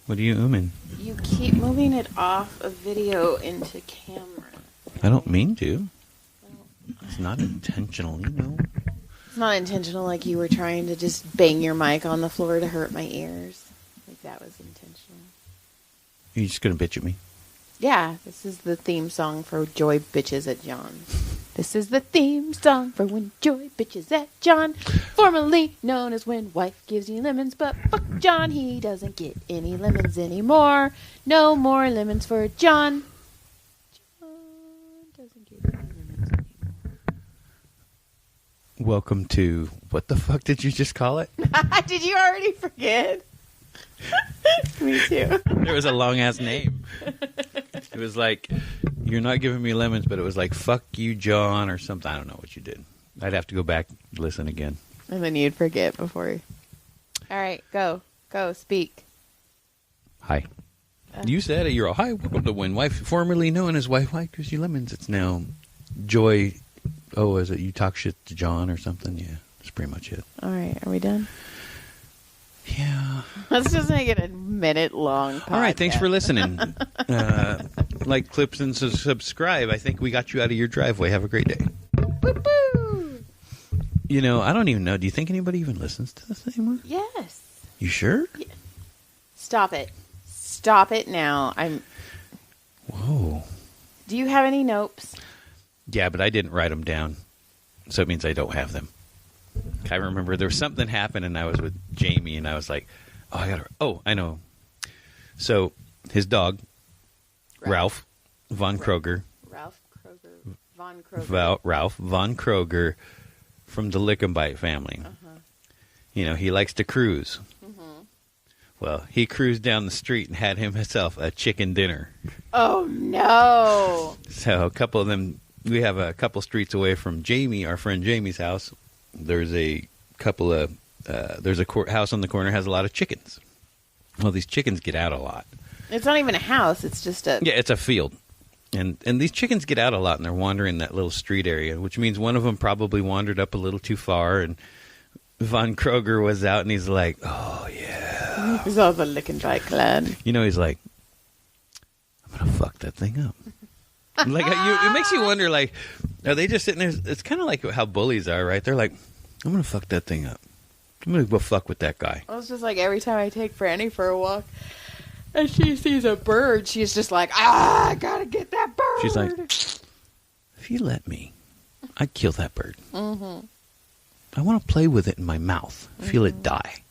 What are you ooming? You keep moving it off of video into camera. I don't mean to. It's not intentional, you know. It's not intentional, like you were trying to just bang your mic on the floor to hurt my ears. Like that was intentional. You're just going to bitch at me? Yeah, this is the theme song for Joy Bitches at John. This is the theme song for When Joy Bitches at John, formerly known as When Wife Gives You Lemons, but fuck John, he doesn't get any lemons anymore. No more lemons for John. John doesn't get any lemons anymore. Welcome to, what the fuck did you just call it? Did you already forget? Me too. There was a long-ass name. It was like, you're not giving me lemons, but it was like, fuck you, John, or something. I don't know what you did. I'd have to go back and listen again. And then you'd forget before. All right, go. Go, speak. Hi. You said it. You're all, hi, welcome to When Wife, formerly known as Wife Gives You Lemons. It's now Joy. Oh, is it you talk shit to John or something? Yeah, that's pretty much it. All right, are we done? Yeah. Let's just make it a minute-long podcast. All right, thanks for listening. Like, clips, and subscribe. I think we got you out of your driveway. Have a great day. Boo-boo! You know, I don't even know. Do you think anybody even listens to this anymore? Yes. You sure? Yeah. Stop it. Stop it now. Whoa. Do you have any nopes? Yeah, but I didn't write them down, so it means I don't have them. I remember there was something happened, and I was with Jamie, and I was like, oh, I know. So, his dog, Ralph von Kroger. Ralph Kroger. Von Kroger. Ralph von Kroger from the Lick 'em Bite family. Uh-huh. You know, he likes to cruise. Mm-hmm. Well, he cruised down the street and had himself a chicken dinner. Oh, no. So, a couple of them, we have a couple streets away from Jamie, our friend Jamie's house. There's a couple of, there's a house on the corner has a lot of chickens. Well, these chickens get out a lot. It's not even a house. It's just a... Yeah, it's a field. And these chickens get out a lot, and they're wandering that little street area, which means one of them probably wandered up a little too far, and Von Kroger was out, and he's like, oh, yeah. He's all the Lick and Bite clan. You know, he's like, I'm going to fuck that thing up. Like, it makes you wonder, like, are they just sitting there? It's kind of like how bullies are, right? They're like, I'm going to fuck that thing up. I'm going to go fuck with that guy. Well, it's just like every time I take Franny for a walk and she sees a bird, she's just like, I gotta get that bird. She's like, if you let me, I'd kill that bird. Mm-hmm. I want to play with it in my mouth, feel it die.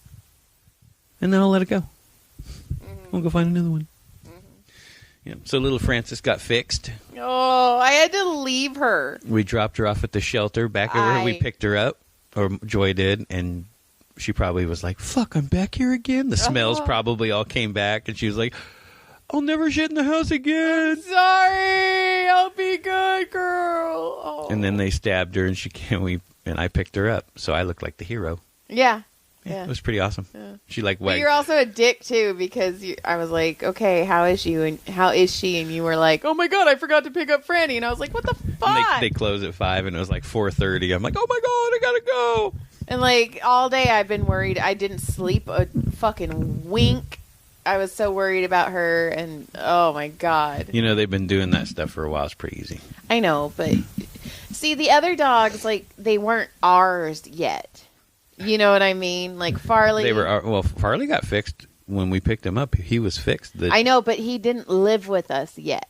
And then I'll let it go. Mm-hmm. I'll go find another one. Yeah. So little Frances got fixed. Oh, I had to leave her. We dropped her off at the shelter back over. We picked her up, or Joy did, and she probably was like, fuck, I'm back here again. The smells probably all came back, and she was like, I'll never shit in the house again. I'm sorry. I'll be good, girl. Oh. And then they stabbed her, and and I picked her up, so I looked like the hero. Yeah. Yeah. It was pretty awesome. Yeah. She like But wagged. you're also a dick too, because I was like, okay, how is you and how is she? And you were like, oh my god, I forgot to pick up Franny, and I was like, what the fuck? And they closed at 5, and it was like 4:30. I'm like, oh my god, I gotta go. And like all day, I've been worried. I didn't sleep a fucking wink. I was so worried about her, and oh my god. You know, they've been doing that stuff for a while. It's pretty easy. I know, but see, the other dogs, like, they weren't ours yet. You know what I mean? Like Farley. Farley got fixed when we picked him up. He was fixed. I know, but he didn't live with us yet.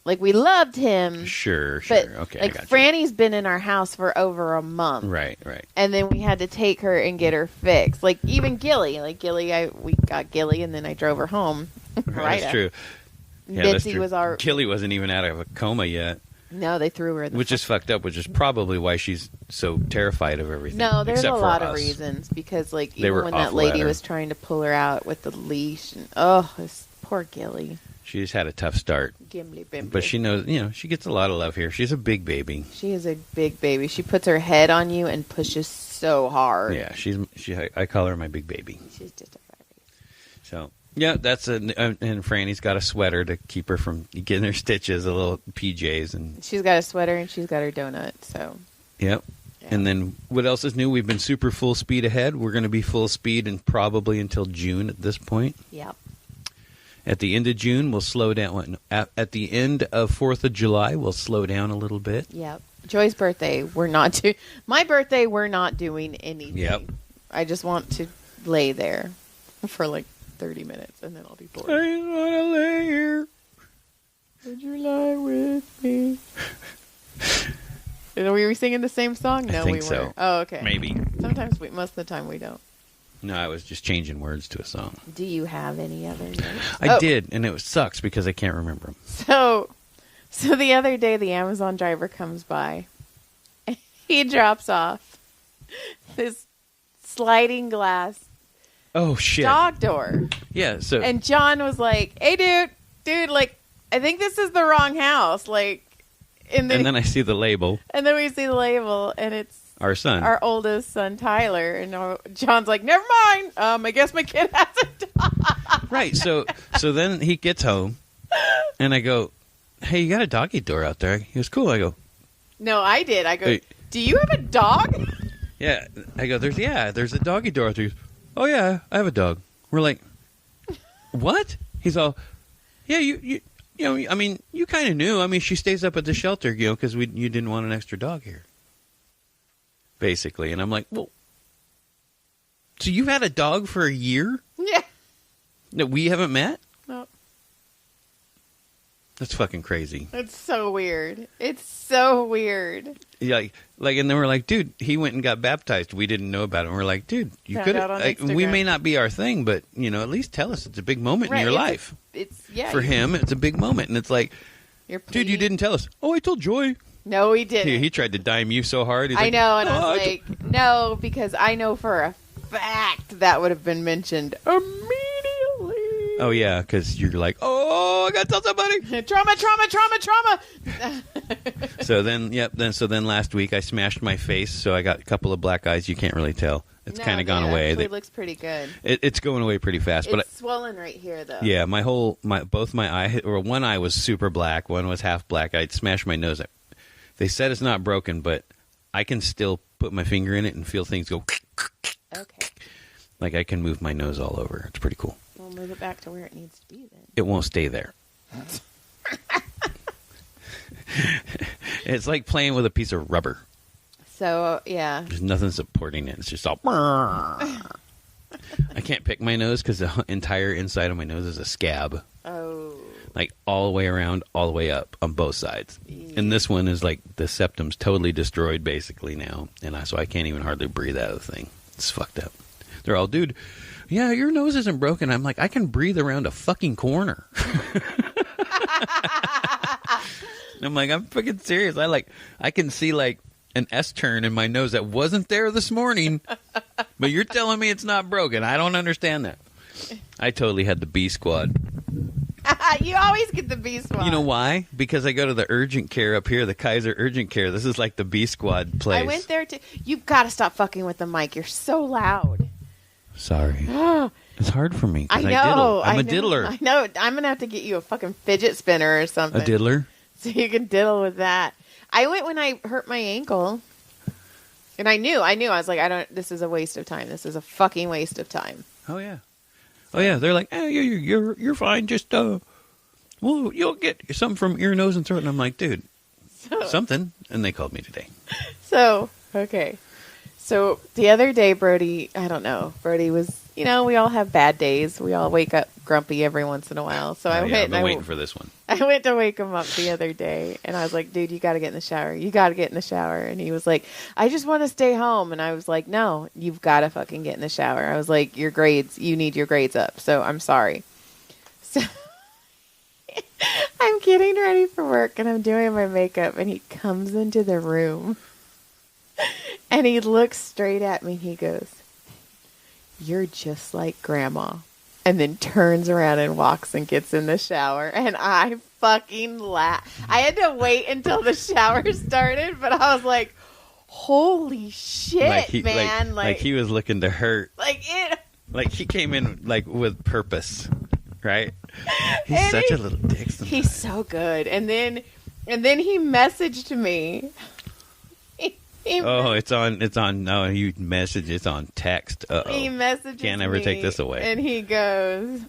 Like, we loved him. Sure. But, Okay, like, I got you. Franny's been in our house for over a month. Right. And then we had to take her and get her fixed. Like, even Gilly. Like, Gilly, we got Gilly, and then I drove her home. Right. That's true. Yeah, Bitsy that's true. was our... Gilly wasn't even out of a coma yet. No, they threw her in the... Which is fucked up, which is probably why she's so terrified of everything. No, there's except a for lot of us. reasons. Because, like, They even were when off that lady ladder. was trying to pull her out with the leash. And, oh, this poor Gilly. She just had a tough start. Gimli Bimli. But she knows, she gets a lot of love here. She's a big baby. She is a big baby. She puts her head on you and pushes so hard. Yeah, I call her my big baby. She's just a baby. So, yeah, and Franny's got a sweater to keep her from getting her stitches, a little PJs. And she's got a sweater and she's got her donut, so. Yep. Yeah. And then what else is new? We've been super full speed ahead. We're going to be full speed and probably until June at this point. Yep. At the end of June, we'll slow down. At the end of 4th of July, we'll slow down a little bit. Yep. Joy's birthday, we're not doing. My birthday, we're not doing anything. Yep. I just want to lay there for like 30 minutes, and then I'll be bored. I just want to lay here. Would you lie with me? Were we singing the same song? No, I think we so. weren't. Oh, okay. Maybe. Sometimes most of the time we don't. No, I was just changing words to a song. Do you have any other notes? I did, and it sucks because I can't remember them. So the other day, the Amazon driver comes by. And he drops off this sliding glass Oh, shit. dog door. Yeah, so... And John was like, hey, dude, like, I think this is the wrong house. Like, and then I see the label, and then we see the label, and it's our son. our oldest son, Tyler. And John's like, never mind. I guess my kid has a dog. Right, so then he gets home, and I go, hey, you got a doggy door out there? He goes, cool. I go, No, I did. I go, Hey. do you have a dog? yeah. I go, there's a doggy door out there. He goes, oh, yeah, I have a dog. We're like, what? He's all, yeah, you know, I mean, you kind of knew. I mean, she stays up at the shelter, you know, because you didn't want an extra dog here. Basically. And I'm like, well, so you've had a dog for a year Yeah. that we haven't met? No, That's fucking crazy. it's so weird. It's so weird. Yeah, like, and then we're like, dude, he went and got baptized. We didn't know about it. And we're like, dude, you Found could. out on We Instagram. may not be our thing, but you know, at least tell us it's a big moment in Right, your it's life. For you're- him, it's a big moment, and it's like, You're dude, you pleading. didn't tell us. Oh, I told Joy. No, he didn't. He tried to dime you so hard. He's I like, know, and "Oh, I was I like, no, because I know for a fact that would have been mentioned immediately. oh yeah, because you're like, oh, I gotta tell somebody. Trauma. So then last week I smashed my face, so I got a couple of black eyes. You can't really tell. It's No, kind of gone that away. Actually looks pretty good. It's going away pretty fast, but It's swollen right here, though. yeah, both my eye, or one eye was super black, one was half black. I'd smashed my nose. They said it's not broken, but I can still put my finger in it and feel things go. Okay. Like I can move my nose all over. It's pretty cool. We'll move it back to where it needs to be then. It won't stay there. It's like playing with a piece of rubber. So, yeah. There's nothing supporting it. It's just all. I can't pick my nose because the entire inside of my nose is a scab. Oh. Like all the way around, all the way up on both sides. And this one is like the septum's totally destroyed basically now. And so I can't even hardly breathe out of the thing. It's fucked up. They're all, dude, yeah, your nose isn't broken. I'm like, I can breathe around a fucking corner. I'm like, I'm fucking serious. I can see like an S-turn in my nose that wasn't there this morning, but you're telling me it's not broken. I don't understand that. I totally had the B squad. You always get the B squad. You know why? Because I go to the urgent care up here, the Kaiser Urgent Care. This is like the B squad place. I went there too. You've got to stop fucking with the mic. You're so loud. Sorry. It's hard for me. 'cause I know. I'm a know, diddler. I know. I'm going to have to get you a fucking fidget spinner or something. A diddler? So you can diddle with that. I went when I hurt my ankle. And I knew. I was like, this is a waste of time. This is a fucking waste of time. Oh, yeah. Oh, yeah. They're like, you're fine. Just, well, you'll get something from ear, nose, and throat. And I'm like, dude, something. And they called me today. So, okay. So the other day, Brody was, we all have bad days. We all wake up grumpy every once in a while. So I've been waiting for this one. I went to wake him up the other day, and I was like, dude, you got to get in the shower. You got to get in the shower. And he was like, I just want to stay home. And I was like, no, you've got to fucking get in the shower. I was like, you need your grades up. So I'm sorry. So I'm getting ready for work, and I'm doing my makeup, and he comes into the room, and he looks straight at me. He goes, you're just like Grandma. And then turns around and walks and gets in the shower. And I fucking laughed. I had to wait until the shower started, but I was like, holy shit, man. Like he was looking to hurt. Like he came in like with purpose, right? He's such a little dick sometimes. He's so good. And then he messaged me. It's on. No, you message. It's on text. He messages Can't ever me, take this away. And he goes,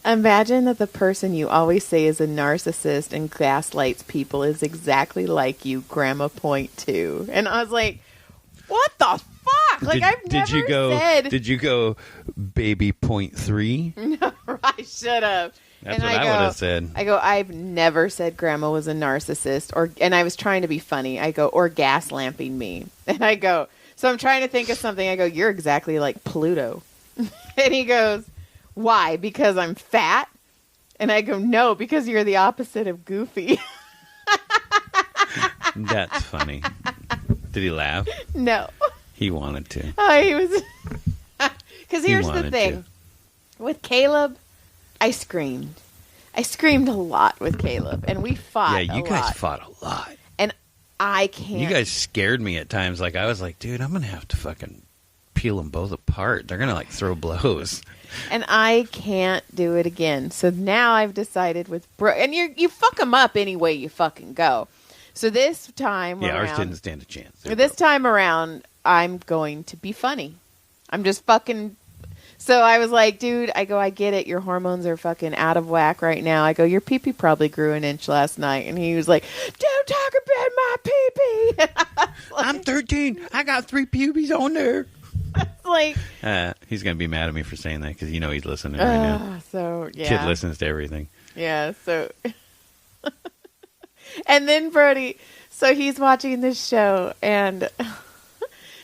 Imagine that the person you always say is a narcissist and gaslights people is exactly like you, Grandma Point 2. And I was like, what the fuck? Like, Did you go baby point 3? No, I should have. That's what I would have said. I go, I've never said Grandma was a narcissist, and I was trying to be funny. I go, or gas lamping me. And I go, so I'm trying to think of something. I go, you're exactly like Pluto. And he goes, why? Because I'm fat? And I go, no, because you're the opposite of goofy. That's funny. Did he laugh? No. He wanted to. Oh, he was. Because here's the thing. With Caleb, I screamed. I screamed a lot with Caleb, and we fought. Yeah, you guys fought a lot. And I can't. You guys scared me at times. Like, I was like, dude, I'm going to have to fucking peel them both apart. They're going to, like, throw blows. And I can't do it again. So now I've decided with Brooke. And you fuck them up any way you fucking go. So this time around. Ours didn't stand a chance. This time around, I'm going to be funny. I'm just fucking. So I was like, dude, I go, I get it. Your hormones are fucking out of whack right now. I go, your pee-pee probably grew an inch last night. And he was like, don't talk about my pee-pee. Like, I'm 13. I got 3 pubes on there. Like, he's going to be mad at me for saying that because he's listening right now. So, yeah. Kid listens to everything. Yeah, so. And then Brody, so he's watching this show, and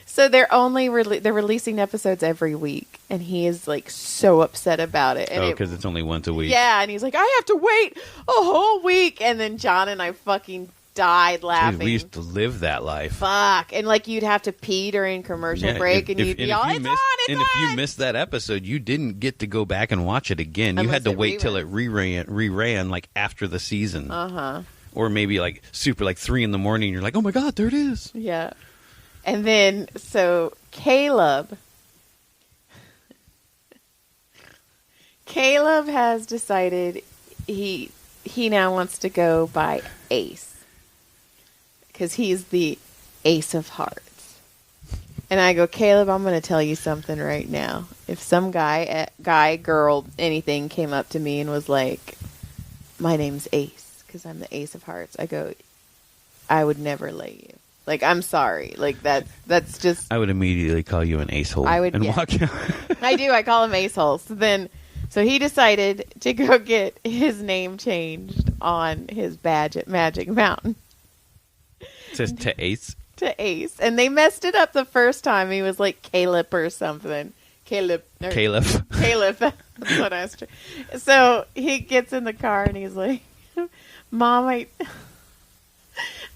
so they're releasing episodes every week, and he is like so upset about it. And because it's only once a week. Yeah, and he's like, I have to wait a whole week, and then John and I fucking died laughing. Dude, we used to live that life. Fuck, and like you'd have to pee during commercial break, and you'd be all, it's on. If you missed that episode, you didn't get to go back and watch it again. You had to wait till it reran like after the season. Or maybe like super like 3 a.m. and you're like, oh my God, there it is. Yeah. And then, so Caleb has decided he now wants to go by Ace. Because he's the Ace of Hearts. And I go, Caleb, I'm going to tell you something right now. If some guy, girl, anything came up to me and was like, my name's Ace. Because I'm the Ace of Hearts. I go, I would never lay you. Like, I'm sorry. Like, that's just. I would immediately call you an ace-hole. Walk out. I do. I call him ace-hole. So he decided to go get his name changed on his badge at Magic Mountain. It says to Ace? To Ace. And they messed it up the first time. He was like Caleb or something. Caleb. Caleb. That's what I was trying. So he gets in the car and he's like, Mom,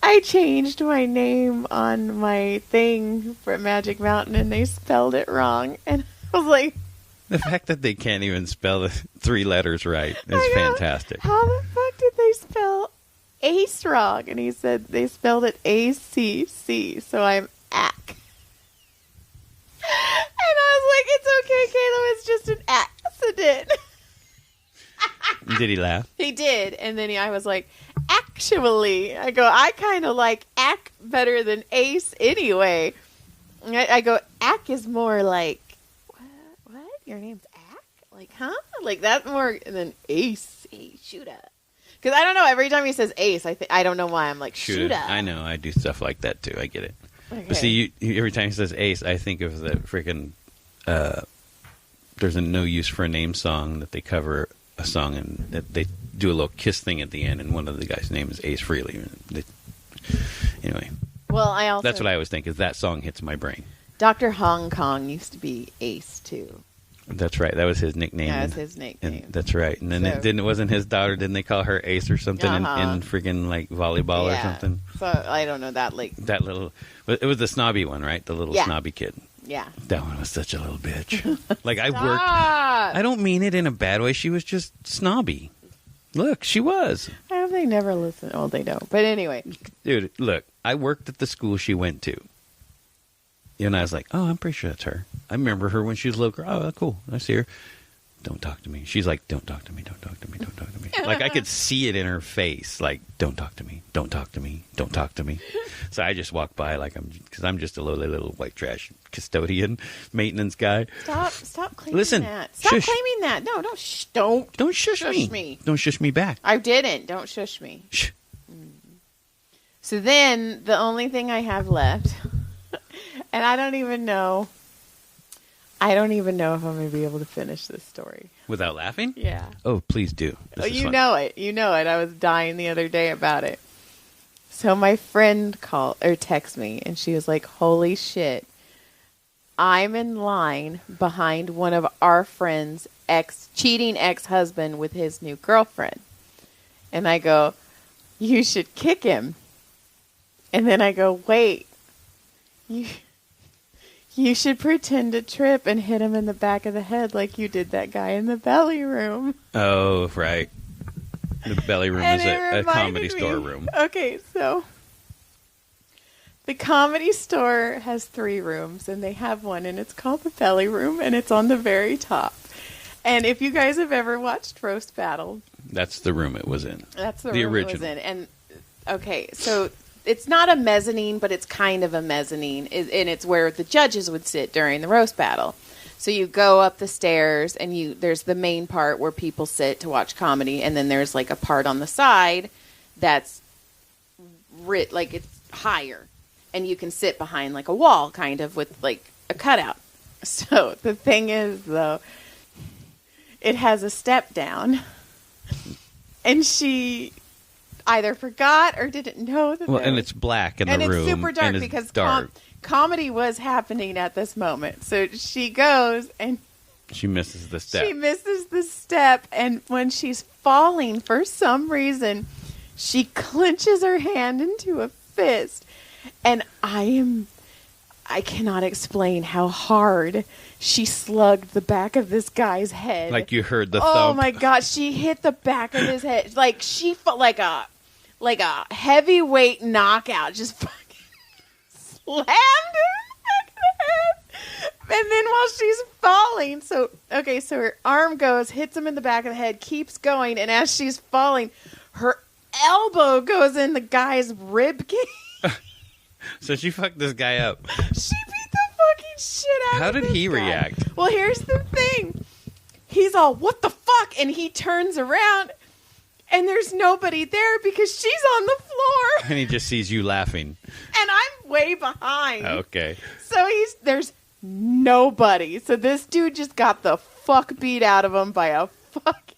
I changed my name on my thing for Magic Mountain and they spelled it wrong. And I was like... The fact that they can't even spell the 3 letters right is fantastic. How the fuck did they spell Ace wrong? And he said they spelled it A-C-C, so I'm Ack. And I was like, it's okay, Caleb, it's just an accident. Did he laugh? He did. And then I was like, actually, I go, I kind of like Ack better than Ace anyway. I go, Ack is more like, what? Your name's Ack? Like, huh? Like, that's more than Ace. Hey, Shooter. Because I don't know, every time he says Ace, I don't know why I'm like, Shooter. I know, I do stuff like that too. I get it. Okay. But see, every time he says Ace, I think of the freaking, there's a No Use for a Name song that they cover a song and that they do a little kiss thing at the end, and one of the guys' name is Ace Frehley. Anyway. Well, that's what I always think, is that song hits my brain. Dr. Hong Kong used to be Ace, too. That's right. That was his nickname. Yeah, that was his nickname. And that's right. And then it wasn't his daughter. Didn't they call her Ace or something in freaking like volleyball or something? So I don't know that. Like that little. It was the snobby one, right? The little snobby kid. Yeah. That one was such a little bitch. Like I worked. I don't mean it in a bad way. She was just snobby. Look, she was. I hope they never listen. Oh, they don't. But anyway. Dude, look. I worked at the school she went to. And I was like, oh, I'm pretty sure that's her. I remember her when she was a little girl. Oh, cool. I see her. don't talk to me. She's like, don't talk to me, don't talk to me, don't talk to me. Like, I could see it in her face. Like, don't talk to me, don't talk to me, don't talk to me. So I just walk by like because I'm just a lowly little white trash custodian, maintenance guy. Stop claiming Listen, that. Stop shush. claiming that. No, don't shush me. Don't shush me back. I didn't. Don't shush me. Shh. So then the only thing I have left, and I don't even know if I'm going to be able to fix this story. Without laughing? Yeah. Oh, please do. This is fun. know it. You know it. I was dying the other day about it. So my friend texted me, and she was like, holy shit. I'm in line behind one of our friend's cheating ex-husband with his new girlfriend. And I go, you should kick him. And then I go, wait, you should pretend to trip and hit him in the back of the head like you did that guy in the belly room. Oh, right. The belly room is a comedy store room. Okay, so the comedy store has 3 rooms, and they have one, and it's called the belly room, and it's on the very top. And if you guys have ever watched Roast Battle, that's the room it was in. That's the room original. It was in. And okay, so it's not a mezzanine, but it's kind of a mezzanine, and it's where the judges would sit during the roast battle. So you go up the stairs, and there's the main part where people sit to watch comedy, and then there's like a part on the side that's like it's higher, and you can sit behind like a wall, kind of with like a cutout. So the thing is, though, it has a step down, and she either forgot or didn't know that. Well, and it's black in the room, and it's super dark because comedy was happening at this moment. So she goes and she misses the step. And when she's falling, for some reason, she clenches her hand into a fist, and I cannot explain how hard she slugged the back of this guy's head. Like you heard the thump. Oh my God, she hit the back of his head. Like she felt like a heavyweight knockout. Just fucking slammed him in the back of the head. And then while she's falling, so her arm goes, hits him in the back of the head, keeps going, and as she's falling, her elbow goes in the guy's rib cage. So she fucked this guy up. She beat the fucking shit out of him. How did he react? Well, here's the thing. He's all, what the fuck? And he turns around, and there's nobody there because she's on the floor. And he just sees you laughing. And I'm way behind. Okay. So there's nobody. So this dude just got the fuck beat out of him by a fucking...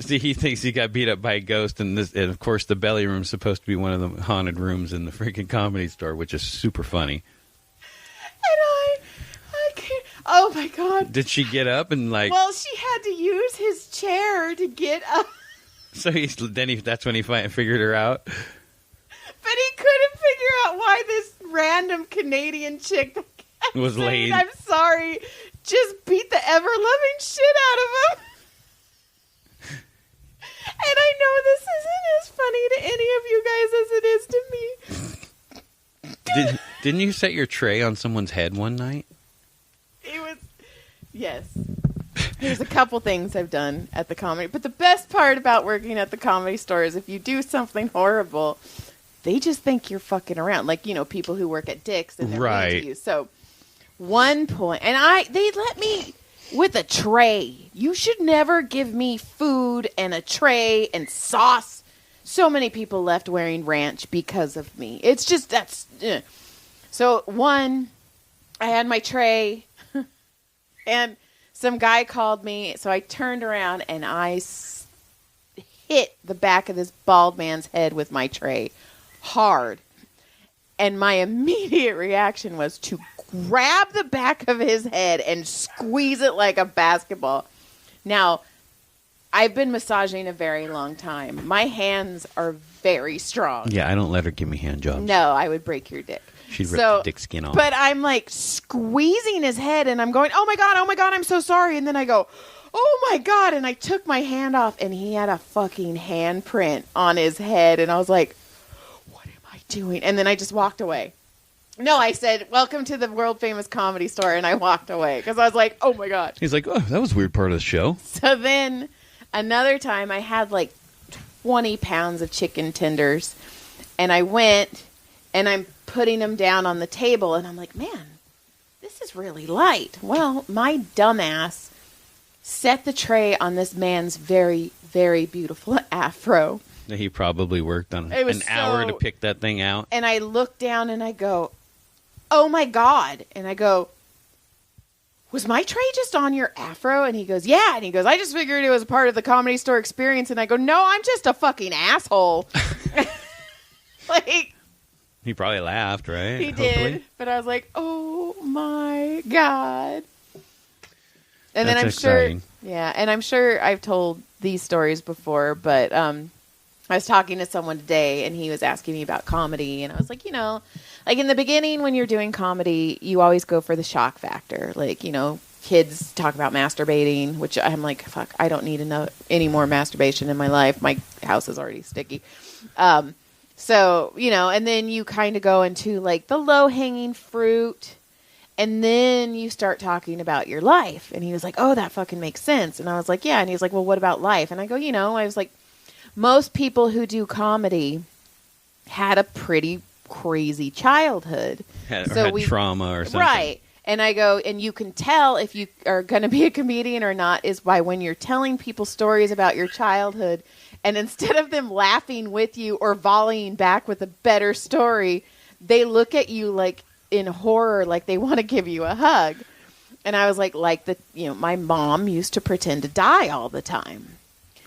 See, he thinks he got beat up by a ghost, and of course the belly room's supposed to be one of the haunted rooms in the freaking comedy store, which is super funny. And I can't... Oh my God. Did she get up and like... Well, she had to use his chair to get up. So that's when he figured her out? But he couldn't figure out why this random Canadian chick was laid. I'm sorry, just beat the ever-loving shit out of him. And I know this isn't as funny to any of you guys as it is to me. Didn't you set your tray on someone's head one night? Yes. There's a couple things I've done at the comedy. But the best part about working at the comedy store is if you do something horrible, they just think you're fucking around. Like, people who work at Dick's and they're mean to you. So, one point, and they let me with a tray. You should never give me food and a tray and sauce. So many people left wearing ranch because of me. It's just, So, one, I had my tray, and some guy called me, so I turned around and I hit the back of this bald man's head with my tray hard. And my immediate reaction was to grab the back of his head and squeeze it like a basketball. Now, I've been massaging a very long time. My hands are very strong. Yeah, I don't let her give me hand jobs. No, I would break your dick. She'd rip the dick skin off. But I'm like squeezing his head and I'm going, oh my God, I'm so sorry. And then I go, oh my God. And I took my hand off and he had a fucking handprint on his head. And I was like, what am I doing? And then I just walked away. No, I said, welcome to the world famous Comedy Store, and I walked away because I was like, oh my God. He's like, oh, that was a weird part of the show. So then another time I had like 20 pounds of chicken tenders, and I went and I'm putting them down on the table, and I'm like, man, this is really light. Well, my dumbass set the tray on this man's very, very beautiful afro. He probably worked on It was an hour so- to pick that thing out. And I look down and I go, oh my God. And I go, was my tray just on your afro? And he goes, yeah. And he goes, I just figured it was a part of the Comedy Store experience. And I go, no, I'm just a fucking asshole. Like, He probably laughed, right? he did. But I was like, oh my God. And then That's I'm sure, exciting. yeah, and I'm sure I've told these stories before, but I was talking to someone today, and he was asking me about comedy, and I was like, like in the beginning when you're doing comedy, you always go for the shock factor. Like, kids talk about masturbating, which I'm like, fuck, I don't need to know any more masturbation in my life. My house is already sticky. So, and then you kind of go into like the low-hanging fruit, and then you start talking about your life. And he was like, oh, that fucking makes sense. And I was like, yeah. And he was like, well, what about life? And I go, I was like, most people who do comedy had a pretty crazy childhood. Had trauma or something. Right. And I go, and you can tell if you are going to be a comedian or not is by when you're telling people stories about your childhood, and instead of them laughing with you or volleying back with a better story, they look at you like in horror, like they want to give you a hug. And I was like my mom used to pretend to die all the time.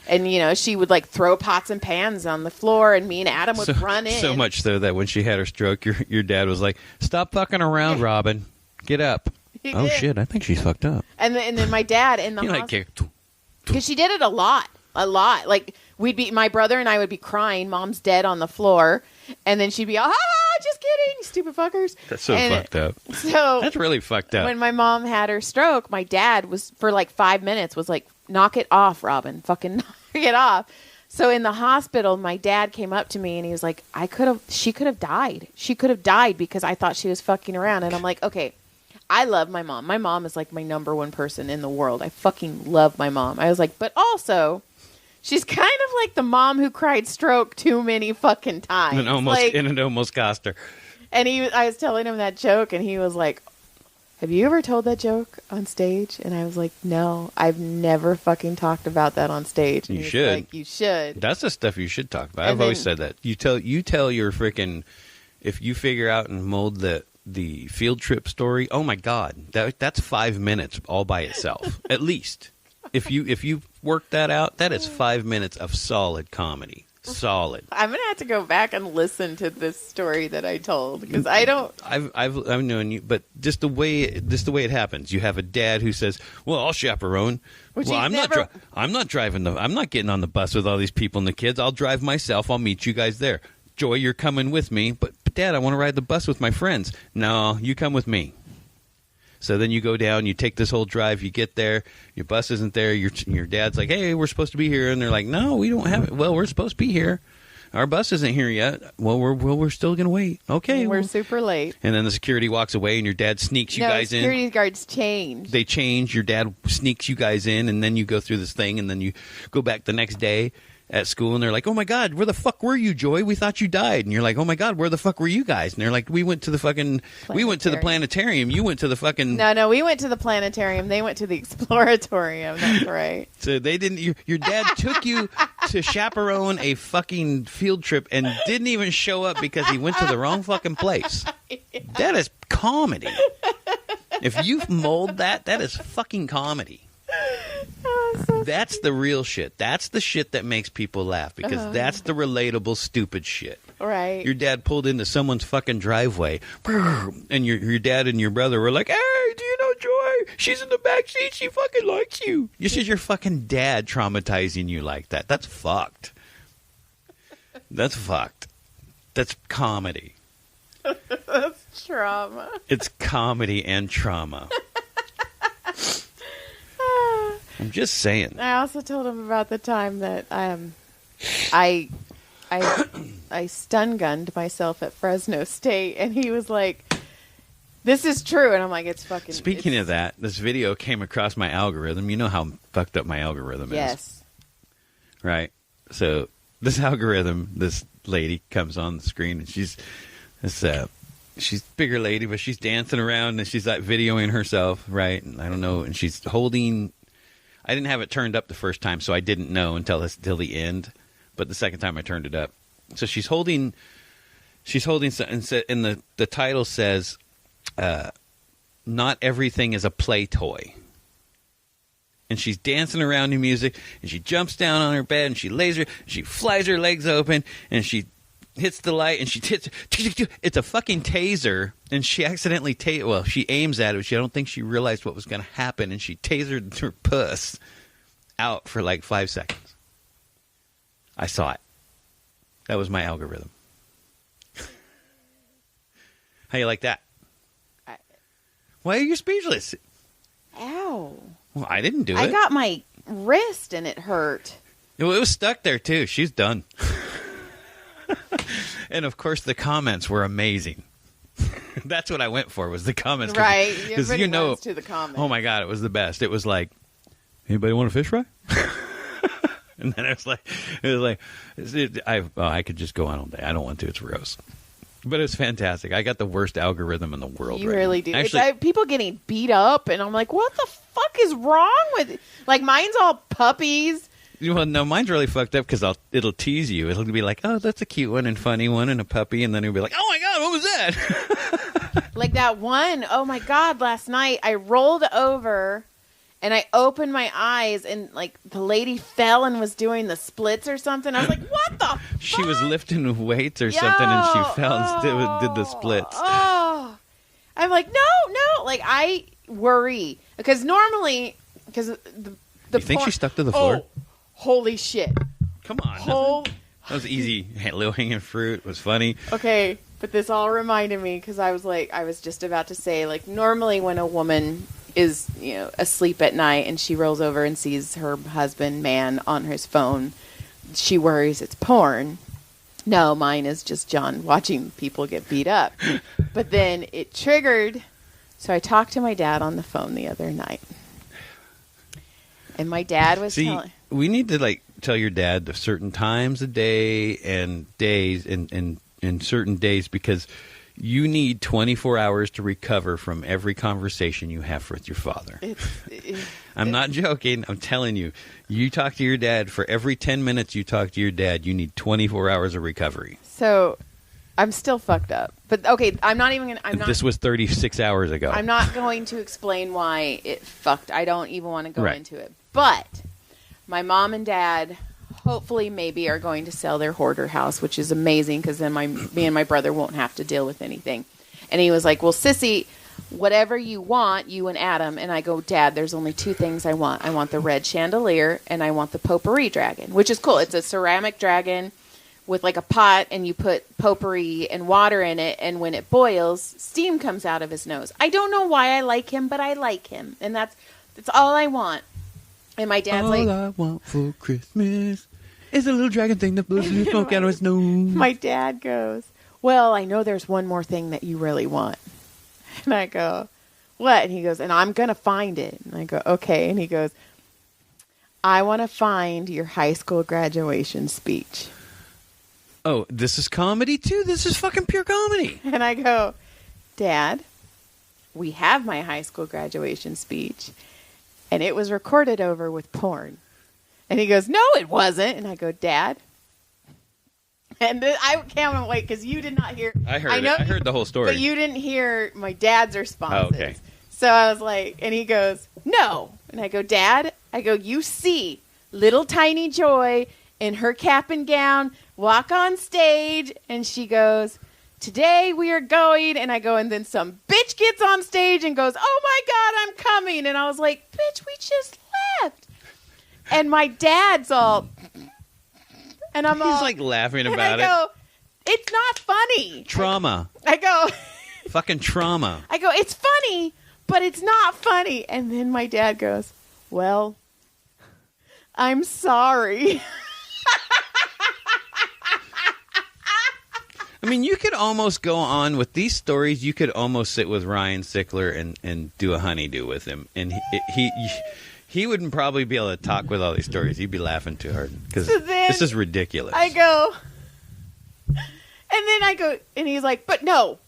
And, she would like throw pots and pans on the floor, and me and Adam would run in. So much so that when she had her stroke, your dad was like, stop fucking around, Robin. Get up. He Oh, did. shit. I think she's fucked up. And then my dad in the He hospital. like, Because she did it a lot. Like, my brother and I would be crying, mom's dead on the floor, and then she'd be all, just kidding, you stupid fuckers. that's so And fucked up. So That's really fucked up. when my mom had her stroke, my dad was, for like 5 minutes, was like, knock it off, Robin. Fucking knock it off. So in the hospital, my dad came up to me and he was like, she could have died. She could have died because I thought she was fucking around. And I'm like, okay, I love my mom. My mom is like my number one person in the world. I fucking love my mom. I was like, but also, she's kind of like the mom who cried stroke too many fucking times. and it almost cost her. And I was telling him that joke, and he was like, have you ever told that joke on stage? And I was like, no, I've never fucking talked about that on stage. And You he was should. like, you should. That's the stuff you should talk about. And I've always then- said that. You tell your freaking, if you figure out and mold the field trip story, oh my God, that's 5 minutes all by itself, at least. If you work that out, that is 5 minutes of solid comedy. Solid. I'm going to have to go back and listen to this story that I told, because I don't. I've known you, but just the way it happens. You have a dad who says, "Well, I'll chaperone." Which Well, he's I'm not driving I'm not getting on the bus with all these people and the kids. I'll drive myself. I'll meet you guys there. Joy, you're coming with me, but Dad, I want to ride the bus with my friends. No, you come with me. So then you go down, you take this whole drive, you get there, your bus isn't there, your dad's like, hey, we're supposed to be here. And they're like, no, we don't have it. Well, we're supposed to be here. Our bus isn't here yet. Well, we're still going to wait. Okay. We're well. super late. And then the security walks away and your dad sneaks you guys in. security guards change. They change, your dad sneaks you guys in, and then you go through this thing, and then you go back the next day at school, and they're like, oh my God, where the fuck were you, Joy? We thought you died. And you're like, oh my God, where the fuck were you guys? And they're like, we went to the planetarium. You went to the fucking. No, we went to the planetarium. They went to the exploratorium. That's right. So they didn't, your dad took you to chaperone a fucking field trip and didn't even show up because he went to the wrong fucking place. That is comedy. If you mold that is fucking comedy. That's the real shit. That's the shit that makes people laugh, because that's the relatable, stupid shit. Right. Your dad pulled into someone's fucking driveway, and your dad and your brother were like, hey, do you know Joy? She's in the back seat. She fucking likes you. This is your fucking dad traumatizing you like that. That's fucked. That's fucked. That's comedy. That's trauma. It's comedy and trauma. I'm just saying. I also told him about the time that I stun gunned myself at Fresno State, and he was like, This is true. And I'm like, it's fucking... Speaking of that, this video came across my algorithm. You know how fucked up my algorithm is. Yes. Right? So this algorithm, this lady comes on the screen, and she's a bigger lady, but she's dancing around, and she's like videoing herself, right? And I don't know, and she's holding... I didn't have it turned up the first time, so I didn't know until the end. But the second time I turned it up. So she's holding something, and the title says... not everything is a play toy. And she's dancing around to music, and she jumps down on her bed, and she flies her legs open, and she hits the light, and she it's a fucking taser, and she accidentally she aims at it. I don't think she realized what was going to happen, and she tasered her puss out for like 5 seconds. I saw it. That was my algorithm. How you like that? Why are you speechless? Ow. Well, I didn't do it. I got my wrist and it hurt. Well, it was stuck there, too. She's done. And, of course, the comments were amazing. That's what I went for, was the comments. Right. Because you know, to the comments. Oh, my God, it was the best. It was like, anybody want a fish fry? And then I could just go on all day. I don't want to. It's gross. But it's fantastic. I got the worst algorithm in the world. You right really now. do. Actually, It's people getting beat up, and I'm like, what the fuck is wrong with it? Like, mine's all puppies. well, no, mine's really fucked up because it'll tease you. It'll be like, oh, that's a cute one and funny one and a puppy, and then it'll be like, oh my God, what was that? Like that one, oh my God, last night I rolled over and I opened my eyes and like the lady fell and was doing the splits or something. I was like, what the fuck? She was lifting weights or something, and she fell and did the splits. Oh, I'm like, no. Like, I worry. Because normally, because the You think she stuck to the floor? Oh, holy shit. Come on. That was easy. Low-hanging fruit. It was funny. Okay, but this all reminded me because I was just about to say, like, normally when a woman is, asleep at night and she rolls over and sees her husband, man, on his phone, she worries it's porn. No, mine is just John watching people get beat up. But then it triggered, so I talked to my dad on the phone the other night. And my dad was telling... we need to, tell your dad the certain times of day and days and certain days, because you need 24 hours to recover from every conversation you have with your father. I'm not joking. I'm telling you. You talk to your dad, for every 10 minutes you talk to your dad, you need 24 hours of recovery. So, I'm still fucked up. But, okay, I'm not even going to... This was 36 hours ago. I'm not going to explain why it fucked. I don't even want to go into it. But my mom and dad hopefully maybe are going to sell their hoarder house, which is amazing because then me and my brother won't have to deal with anything. And he was like, well, Sissy, whatever you want, you and Adam. And I go, Dad, there's only two things I want. I want the red chandelier and I want the potpourri dragon, which is cool. It's a ceramic dragon with like a pot, and you put potpourri and water in it, and when it boils, steam comes out of his nose. I don't know why I like him, but I like him. And that's all I want. And my dad's all I want for Christmas is a little dragon thing that blows the smoke out of his nose. My dad goes, well, I know there's one more thing that you really want. And I go, what? And he goes, and I'm going to find it. And I go, okay. And he goes, I want to find your high school graduation speech. Oh, this is comedy too? This is fucking pure comedy. And I go, Dad, we have my high school graduation speech, and it was recorded over with porn. And he goes, no, it wasn't. And I go, Dad. And I can't wait because you did not hear. I heard the whole story. But you didn't hear my dad's responses. Oh, okay. So I was like, and he goes, no. And I go, Dad, you see little tiny Joy in her cap and gown walk on stage. And she goes, today we are going. And I go, and then some bitch gets on stage and goes, oh my God, I'm coming. And I was like, bitch, we just left. And my dad's all, and I'm all. He's like laughing about it. I go, it's not funny. Trauma. I go. Fucking trauma. I go, it's funny, but it's not funny. And then my dad goes, well, I'm sorry. I mean, you could almost go on with these stories. You could almost sit with Ryan Sickler and do a honeydew with him, and he wouldn't probably be able to talk with all these stories. He'd be laughing too hard because this is ridiculous. I go, and then I go, and he's like, but no.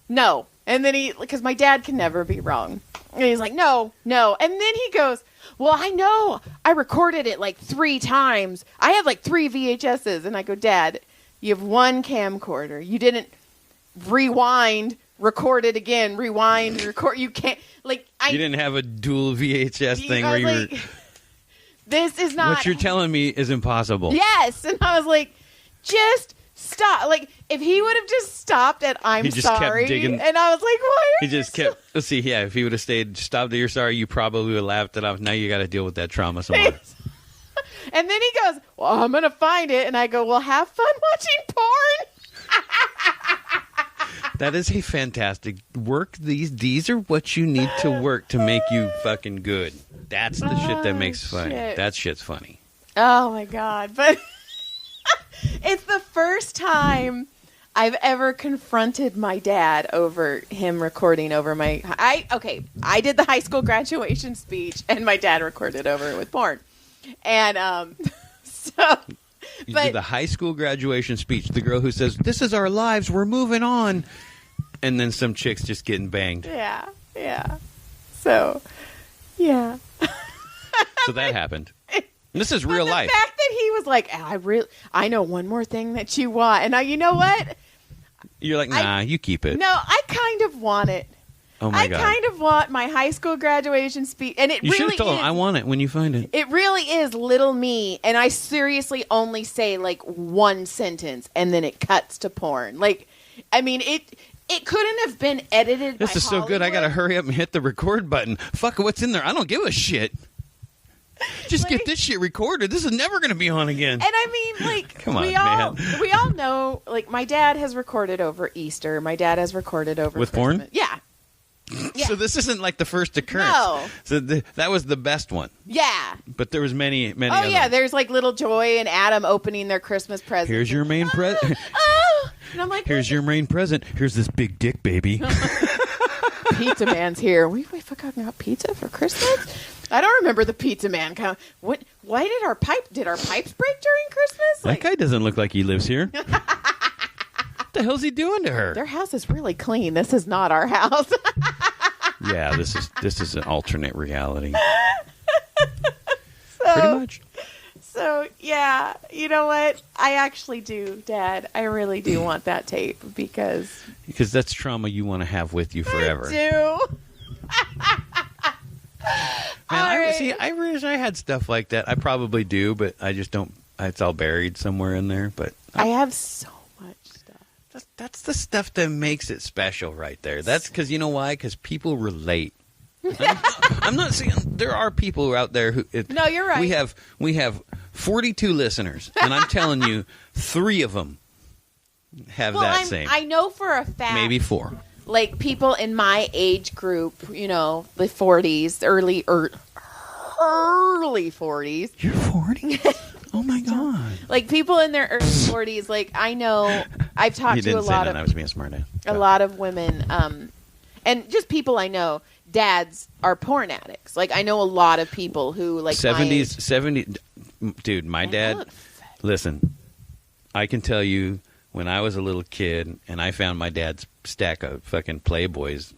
And then because my dad can never be wrong. And he's like, no. And then he goes, well, I know. I recorded it like 3 times. I have like 3 VHSs. And I go, Dad, you have 1 camcorder. You didn't rewind, record it again, rewind, record. You can't, like, you didn't have a dual VHS thing where you were. This is not. What you're telling me is impossible. Yes. And I was like, just stop. Like, if he would have just stopped at "I'm sorry," and I was like, "Why?" He just kept. Let's see. Yeah, if he would have stopped at "You're sorry," you probably would have laughed it off. Now you got to deal with that trauma some more. And then he goes, "Well, I'm gonna find it," and I go, "Well, have fun watching porn." That is a fantastic work. These are what you need to work to make you fucking good. That's the shit that makes funny. That shit's funny. Oh my God! But it's the first time I've ever confronted my dad over him recording over my. I did the high school graduation speech, and my dad recorded over it with porn, and so. You did the high school graduation speech. The girl who says, "This is our lives. We're moving on," and then some chicks just getting banged. Yeah. So, yeah. So that happened. This is real life. The fact that he was like, I know one more thing that you want. And you know what? You're like, nah, you keep it. No, I kind of want it. Oh, my God. I kind of want my high school graduation speech. And you should have told him, I want it when you find it. It really is little me. And I seriously only say like 1 sentence and then it cuts to porn. Like, I mean, it couldn't have been edited This is so good. I got to hurry up and hit the record button. Fuck, what's in there? I don't give a shit. Just get this shit recorded. This is never going to be on again. And I mean, like, come on, man. We all know, like, my dad has recorded over Easter. My dad has recorded over with Christmas. porn? Yeah. So this isn't like the first occurrence. No. So that was the best one. Yeah. But there was many Oh, others. yeah. There's like little Joy and Adam opening their Christmas present. Here's your main present. And I'm like, here's your main present. Here's this big dick, baby. Pizza Man's here. We forgot about pizza for Christmas? I don't remember the Pizza Man. Why did our pipes break during Christmas? That guy doesn't look like he lives here. What the hell's he doing to her? Their house is really clean. This is not our house. Yeah, this is an alternate reality. Pretty much. So, yeah, you know what? I actually do, Dad. I really do want that tape because that's trauma you want to have with you forever. I do. Man, I wish I had stuff like that. I probably do, but I just don't. It's all buried somewhere in there. But I have so much stuff. That's the stuff that makes it special right there. That's because, you know why? Because people relate. I'm not saying there are people out there who. No, you're right. We have 42 listeners, and I'm telling you, 3 of them have that same. I know for a fact. Maybe 4. Like people in my age group, you know, the 40s, early 40s. You're 40? Oh my God! Like people in their early 40s. Like I know, I've talked to a lot of. I was being smart. A lot of women, and just people I know. Dads are porn addicts. Like I know a lot of people who like 70s. Dude, my dad. Listen, I can tell you when I was a little kid and I found my dad's stack of fucking Playboys.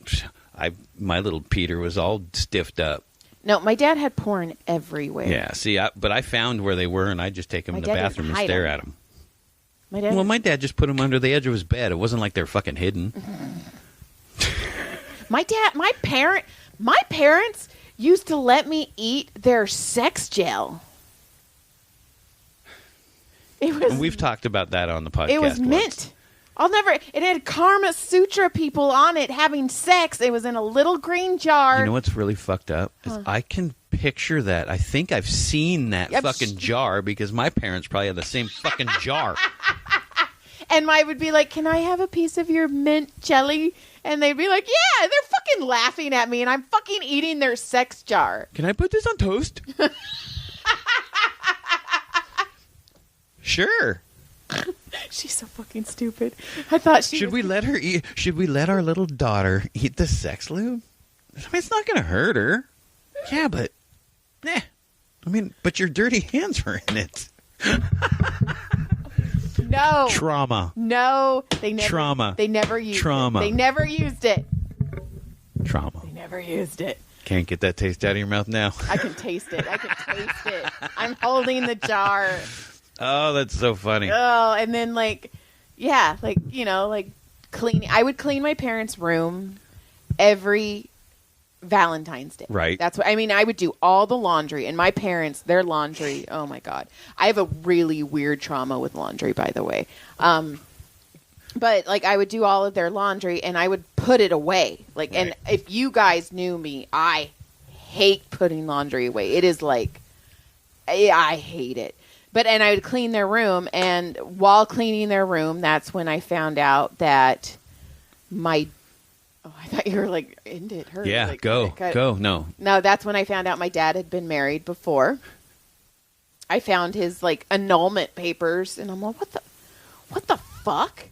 My little Peter was all stiffed up. No, my dad had porn everywhere. Yeah, see, but I found where they were, and I'd just take them in the bathroom and stare at them. My dad just put them under the edge of his bed. It wasn't like they're fucking hidden. My parents used to let me eat their sex gel. And we've talked about that on the podcast. It was mint. It had Karma Sutra people on it having sex. It was in a little green jar. You know what's really fucked up? Is I can picture that. I think I've seen that fucking jar because my parents probably had the same fucking jar. And I would be like, can I have a piece of your mint jelly? And they'd be like, yeah. They're fucking laughing at me and I'm fucking eating their sex jar. Can I put this on toast? Sure. She's so fucking stupid. I thought she Should we let her eat? Should we let our little daughter eat the sex lube? I mean, it's not going to hurt her. Yeah, but I mean, but your dirty hands were in it. No. Trauma. No, they never. Trauma. They never used Trauma. it. They never used it. Trauma. They never used it. Can't get that taste out of your mouth now. I can taste it. I can taste it. I'm holding the jar. Oh, that's so funny. Oh, and then like cleaning. I would clean my parents' room every Valentine's Day. Right. That's what I mean. I would do all the laundry, and my parents, their laundry. Oh my God, I have a really weird trauma with laundry, by the way. But like I would do all of their laundry, and I would put it away. Like, right. And if you guys knew me, I hate putting laundry away. It is like I hate it. And I would clean their room, and while cleaning their room, that's when I found out that I thought you were like, end it, hurry. Yeah, like, go. No, that's when I found out my dad had been married before. I found his like annulment papers, and I'm like, what the fuck?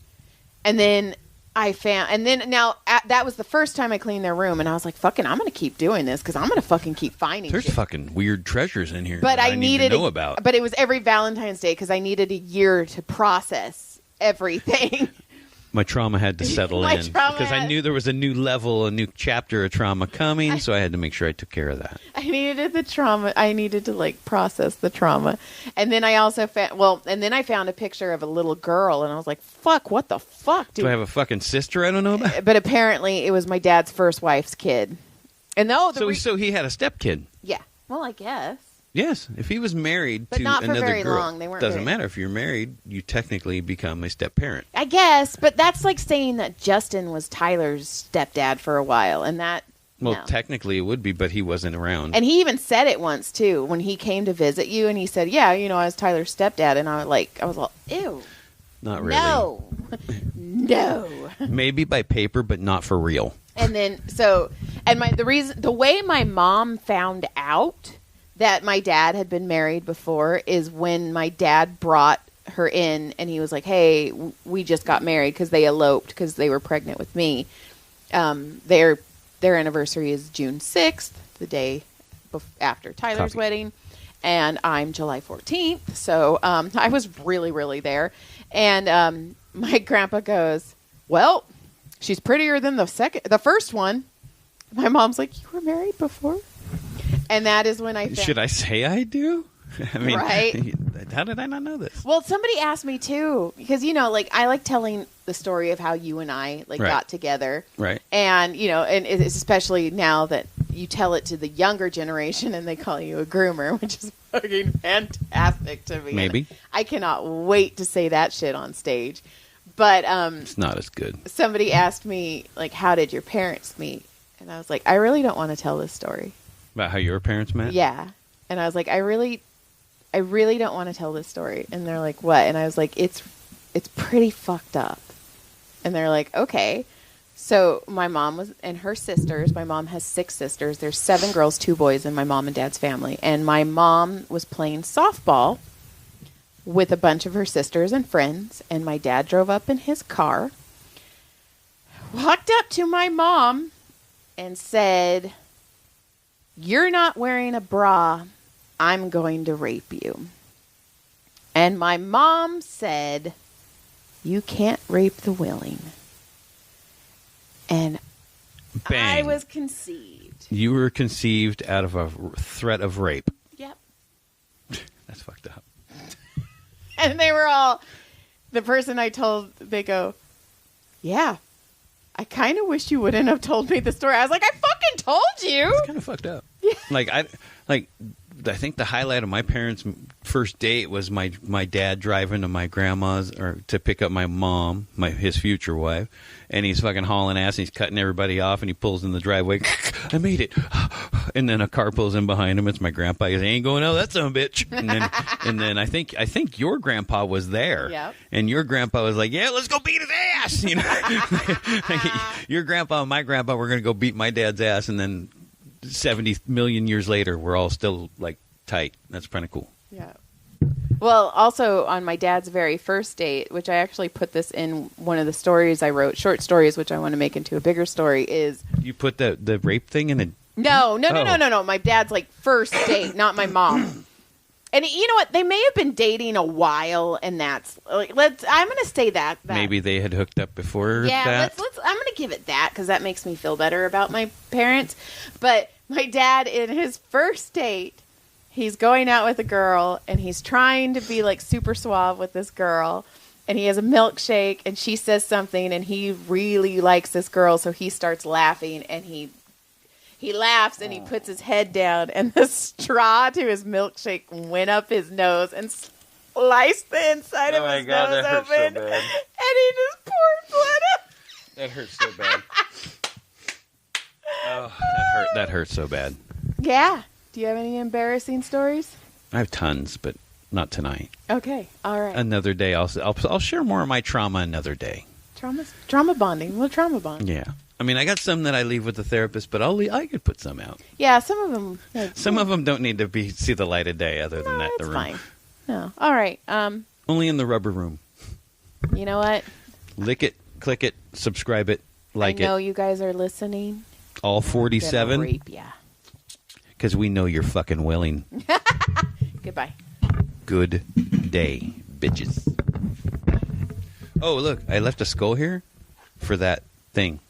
And then that was the first time I cleaned their room, and I was like, fucking, I'm going to keep doing this because I'm going to fucking keep finding there's shit. fucking weird treasures in here But that I need needed to know about. But it was every Valentine's Day because I needed a year to process everything. My trauma had to settle My in trauma because I had- knew there was a new level, a new chapter of trauma coming, so I had to make sure I took care of that. I needed the trauma. I needed to like process the trauma. And then I also I found a picture of a little girl, and I was like, fuck, what the fuck, dude? Do I have a fucking sister I don't know about? But apparently it was my dad's first wife's kid. And So he had a stepkid. yeah. Well, I guess. Yes, if he was married But to not for another very girl, long. They weren't doesn't very- matter if you're married. You technically become a step parent. I guess, but that's like saying that Justin was Tyler's stepdad for a while, and that Well, no. technically it would be, but he wasn't around. And he even said it once too when he came to visit you, and he said, "Yeah, I was Tyler's stepdad," and I was like, "Ew, Not really. no, no." Maybe by paper, but not for real. And then the way my mom found out that my dad had been married before is when my dad brought her in, and he was like, "Hey, we just got married," because they eloped because they were pregnant with me. Their anniversary is June 6th, the day after Tyler's Copy. wedding, and I'm July 14th. So I was really, really there. And my grandpa goes, "Well, she's prettier than the first one." My mom's like, "You were married before?" And that is when I found... Should I say I do? I mean, Right. How did I not know this? Well, somebody asked me too, because I like telling the story of how you and I Right. got together, Right. and and it's especially now that you tell it to the younger generation and they call you a groomer, which is fucking fantastic to me. Maybe. I cannot wait to say that shit on stage. But It's not as good. somebody asked me like, "How did your parents meet?" And I was like, "I really don't want to tell this story." About how your parents met? Yeah. And I was like, I really don't want to tell this story. And they're like, "What?" And I was like, it's pretty fucked up. And they're like, "Okay." So my mom and her sisters, my mom has 6 sisters. There's 7 girls, 2 boys in my mom and dad's family. And my mom was playing softball with a bunch of her sisters and friends. And my dad drove up in his car, walked up to my mom and said, "You're not wearing a bra. I'm going to rape you." And my mom said, "You can't rape the willing." And Bang. I was conceived. You were conceived out of a threat of rape. Yep. That's fucked up. And they were all, the person I told, they go, "Yeah, I kind of wish you wouldn't have told me the story." I was like, "I fucking told you." It's kind of fucked up. I think the highlight of my parents' first date was my dad driving to my grandma's or to pick up my mom, his future wife, and he's fucking hauling ass and he's cutting everybody off and he pulls in the driveway. "I made it," and then a car pulls in behind him. It's my grandpa. He goes, "I ain't going out, that son of a bitch." And then I think your grandpa was there. Yep. And your grandpa was like, "Yeah, let's go beat his ass." Your grandpa and my grandpa were gonna go beat my dad's ass, and then 70 million years later, we're all still like tight. That's kind of cool. Yeah. Well, also on my dad's very first date, which I actually put this in one of the stories I wrote, short stories, which I want to make into a bigger story, is... You put the rape thing in a... No. My dad's like first date, not my mom. And you know what? They may have been dating a while, and that's like, I'm going to say that. Maybe they had hooked up before yeah, that. I'm going to give it that because that makes me feel better about my parents. But my dad, in his first date, he's going out with a girl, and he's trying to be like super suave with this girl. And he has a milkshake, and she says something, and he really likes this girl, so he starts laughing, and he laughs, and he puts his head down, and the straw to his milkshake went up his nose and sliced the inside of his nose open, and he just poured blood out. That hurts so bad. Oh, that hurt so bad. Yeah. Do you have any embarrassing stories? I have tons, but not tonight. Okay. All right. Another day. I'll share more of my trauma another day. Trauma bonding. We'll trauma bond. Yeah. I mean, I got some that I leave with the therapist, but I could put some out. Yeah, some of them. Some of them don't need to see the light of day. Other than that, the room. Fine. No. All right. Only in the rubber room. You know what? Lick it, click it, subscribe it, like it. I know you guys are listening. All 47. Rape, yeah. Because we know you're fucking willing. Goodbye. Good day, bitches. Oh, look, I left a skull here for that thing.